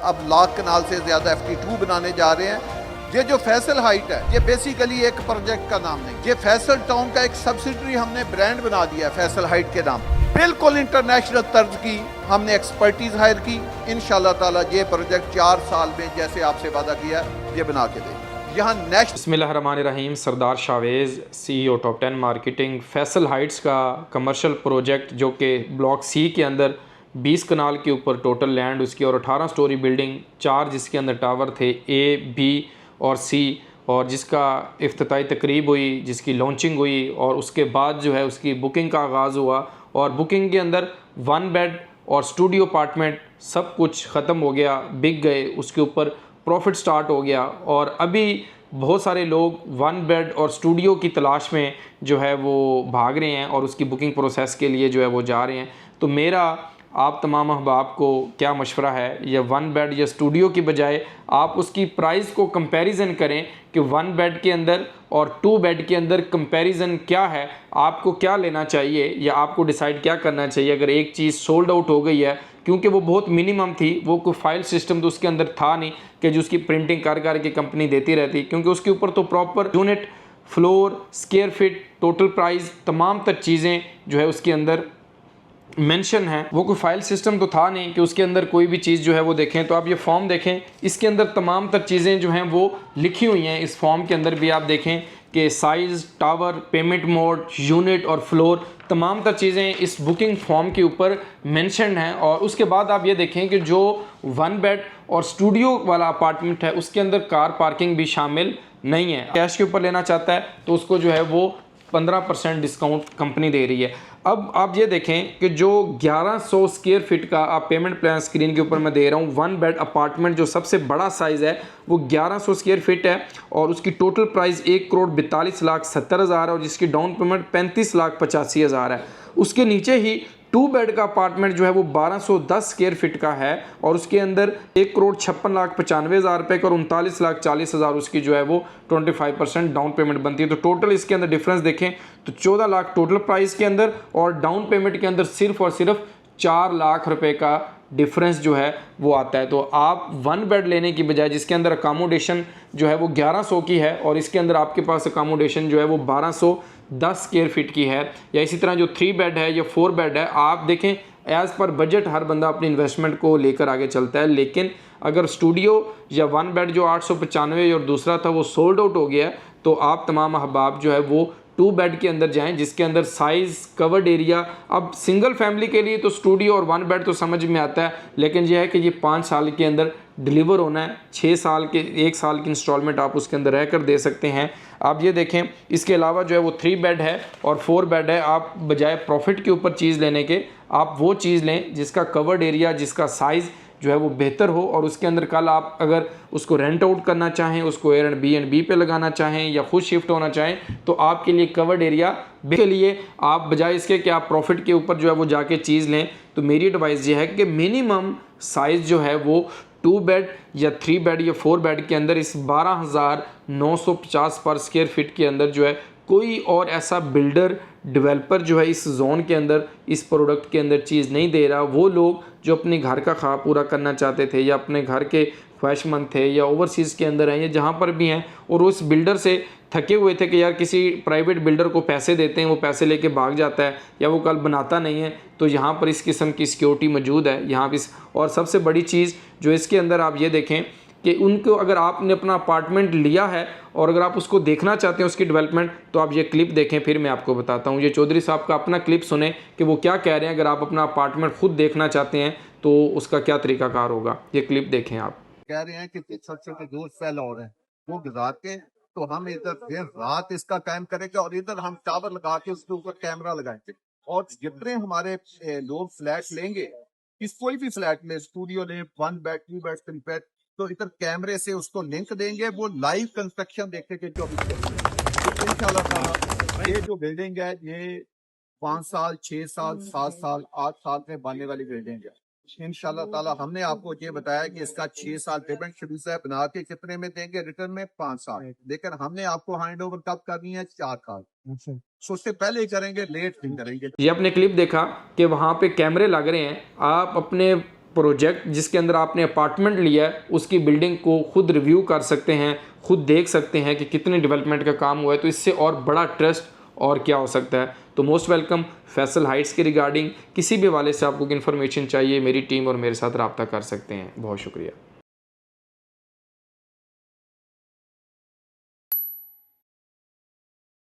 अब लाख कनाल से ज्यादा FT2 बनाने जा रहे हैं। ये जो फैसल हाइट है, ये बेसिकली एक प्रोजेक्ट का नाम नहीं, ये फैसल टाउन का एक सब्सिडरी हमने ब्रांड बना दिया है फैसल हाइट के नाम। बिल्कुल इंटरनेशनल तर्ज की हमने एक्सपर्टीज हायर की। इंशाल्लाह ताला ये प्रोजेक्ट 4 साल में जैसे आपसे वादा किया ये बना के देंगे। यहाँ नेक्स्ट बिस्मिल्लाहिर्रहमानिर्रहीम। Sardar Shavez, CEO top 10 marketing. Faisal heights का कमर्शियल प्रोजेक्ट जो कि ब्लॉक C के अंदर 20 कनाल के ऊपर टोटल लैंड उसकी और 18 स्टोरी बिल्डिंग, 4 जिसके अंदर टावर थे A, B और C, और जिसका इफ्तिताई तकरीब हुई, जिसकी लॉन्चिंग हुई और उसके बाद जो है उसकी बुकिंग का आगाज़ हुआ। और बुकिंग के अंदर 1 बेड और स्टूडियो अपार्टमेंट सब कुछ ख़त्म हो गया, बिक गए, उसके ऊपर प्रॉफिट स्टार्ट हो गया। और अभी बहुत सारे लोग 1 बेड और स्टूडियो की तलाश में जो है वो भाग रहे हैं और उसकी बुकिंग प्रोसेस के लिए जो है वो जा रहे हैं। तो मेरा आप तमाम अहबाब को क्या मशवरा है, या 1 बेड या स्टूडियो की बजाय आप उसकी प्राइस को कंपैरिजन करें कि 1 बेड के अंदर और 2 बेड के अंदर कंपैरिजन क्या है, आपको क्या लेना चाहिए या आपको डिसाइड क्या करना चाहिए। अगर एक चीज़ सोल्ड आउट हो गई है क्योंकि वो बहुत मिनिमम थी, वो कोई फाइल सिस्टम तो उसके अंदर था नहीं कि जो उसकी प्रिंटिंग कर के कंपनी देती रहती, क्योंकि उसके ऊपर तो proper unit, floor, square feet, total price, तमाम तर चीज़ें जो है उसके अंदर मेंशन है। वो कोई फाइल सिस्टम तो था नहीं कि उसके अंदर कोई भी चीज़ जो है वो देखें। तो आप ये फॉर्म देखें, इसके अंदर तमाम तर चीज़ें जो हैं वो लिखी हुई हैं। इस फॉर्म के अंदर भी आप देखें कि size, tower, payment mode, unit और फ्लोर, तमाम तर चीज़ें इस बुकिंग फॉर्म के ऊपर मेंशन हैं। और उसके बाद आप ये देखें कि जो 1 बेड और स्टूडियो वाला अपार्टमेंट है उसके अंदर कार पार्किंग भी शामिल नहीं है। कैश के ऊपर लेना चाहता है तो उसको जो है वो 15% डिस्काउंट कंपनी दे रही है। अब आप ये देखें कि जो 1100 स्क्वायर फीट का आप पेमेंट प्लान स्क्रीन के ऊपर मैं दे रहा हूँ, 1 बेड अपार्टमेंट जो सबसे बड़ा साइज़ है वो 1100 स्क्वायर फीट है और उसकी टोटल प्राइस 1,42,70,000 है और जिसकी डाउन पेमेंट 35,85,000 है। उसके नीचे ही 2 बेड का अपार्टमेंट जो है वो 1210 स्क्वायर फीट का है और उसके अंदर 1,56,95,000 रुपये का और 39,40,000 उसकी जो है वो 25% डाउन पेमेंट बनती है। तो टोटल इसके अंदर डिफरेंस देखें तो 14 लाख टोटल प्राइस के अंदर और डाउन पेमेंट के अंदर सिर्फ और सिर्फ 4 लाख रुपए का डिफरेंस जो है वो आता है। तो आप 1 बेड लेने की बजाय जिसके अंदर अकामोडेशन जो है वो 1100 की है और इसके अंदर आपके पास अकामोडेशन जो है वो 1210 स्क्वायर फीट की है, या इसी तरह जो 3 बेड है या 4 बेड है, आप देखें एज़ पर बजट हर बंदा अपनी इन्वेस्टमेंट को लेकर आगे चलता है। लेकिन अगर स्टूडियो या 1 बेड जो 895 और दूसरा था वो सोल्ड आउट हो गया, तो आप तमाम अहबाब जो है वो 2 बेड के अंदर जाएं जिसके अंदर साइज़, कवर्ड एरिया, अब सिंगल फैमिली के लिए तो स्टूडियो और 1 बेड तो समझ में आता है, लेकिन यह है कि ये 5 साल के अंदर डिलीवर होना है। 6 साल के 1 साल की इंस्टॉलमेंट आप उसके अंदर रहकर दे सकते हैं। आप ये देखें, इसके अलावा जो है वो 3 बेड है और 4 बेड है। आप बजाय प्रॉफिट के ऊपर चीज़ लेने के आप वो चीज़ लें जिसका कवर्ड एरिया, जिसका साइज़ जो है वो बेहतर हो और उसके अंदर कल आप अगर उसको रेंट आउट करना चाहें, उसको एयरबीएनबी पे लगाना चाहें या खुद शिफ्ट होना चाहें, तो आपके लिए कवर्ड एरिया के लिए आप बजाय इसके कि आप प्रॉफिट के ऊपर जो है वो जाके चीज़ लें, तो मेरी एडवाइस ये है कि मिनिमम साइज़ जो है वो 2 बेड या 3 बेड या 4 बेड के अंदर इस 12,950 पर स्क्वायर फीट के अंदर जो है कोई और ऐसा बिल्डर, डेवलपर जो है इस जोन के अंदर इस प्रोडक्ट के अंदर चीज़ नहीं दे रहा। वो लोग जो अपने घर का ख्वाब पूरा करना चाहते थे या अपने घर के ख्वाहिशमंद थे या ओवरसीज़ के अंदर हैं या जहाँ पर भी हैं और उस बिल्डर से थके हुए थे कि यार किसी प्राइवेट बिल्डर को पैसे देते हैं, वो पैसे लेके भाग जाता है या वो कल बनाता नहीं है, तो यहाँ पर इस किस्म की सिक्योरिटी मौजूद है यहाँ पर। और सबसे बड़ी चीज़ जो इसके अंदर आप ये देखें कि उनको अगर आपने अपना अपार्टमेंट लिया है और अगर आप उसको देखना चाहते हैं उसकी डेवलपमेंट, तो आप ये क्लिप देखें, फिर मैं आपको बताता हूँ। ये चौधरी साहब का अपना क्लिप सुने कि वो क्या कह रहे हैं। अगर आप अपना अपार्टमेंट खुद देखना चाहते हैं तो उसका क्या तरीकाकार होगा, ये क्लिप देखें। आप कह रहे हैं कि छोटे छोटे दोस्त फैला हो रहे हैं, वो गुजार के तो हम इधर दिन रात इसका कायम करेंगे और इधर हम टावर लगा के उसके ऊपर कैमरा लगाएंगे और जितने हमारे लोग फ्लैट लेंगे, इस कोई भी फ्लैट में, स्टूडियो ले, 1 बेड, 2 बेड, 3 बेड, तो इधर कैमरे से उसको लिंक देंगे, वो लाइव कंस्ट्रक्शन देखेंगे 24 घंटे। इंशाल्लाह ये जो बिल्डिंग है ये 5 साल, 6 साल, 7 साल, 8 साल में बनने वाली बिल्डिंग है। इंशाल्लाह ताला हमने आपको ये बताया कि इसका 6 साल पेमेंट शेड्यूल है, बना के कितने में देंगे, रिटर्न में 5 साल, लेकिन हमने आपको हैंड ओवर कब करनी है, 4 साल। सो उससे पहले ही करेंगे, लेट नहीं करेंगे। ये आपने क्लिप देखा कि वहाँ पे कैमरे लग रहे हैं। आप अपने प्रोजेक्ट जिसके अंदर आपने अपार्टमेंट लिया है उसकी बिल्डिंग को खुद रिव्यू कर सकते हैं, खुद देख सकते हैं कि कितने डेवलपमेंट का काम हुआ है। तो इससे और बड़ा ट्रस्ट और क्या हो सकता है। तो मोस्ट वेलकम। फैसल हाइट्स के रिगार्डिंग किसी भी हवाले से आपको इन्फॉर्मेशन चाहिए, मेरी टीम और मेरे साथ रब्ता कर सकते हैं। बहुत शुक्रिया।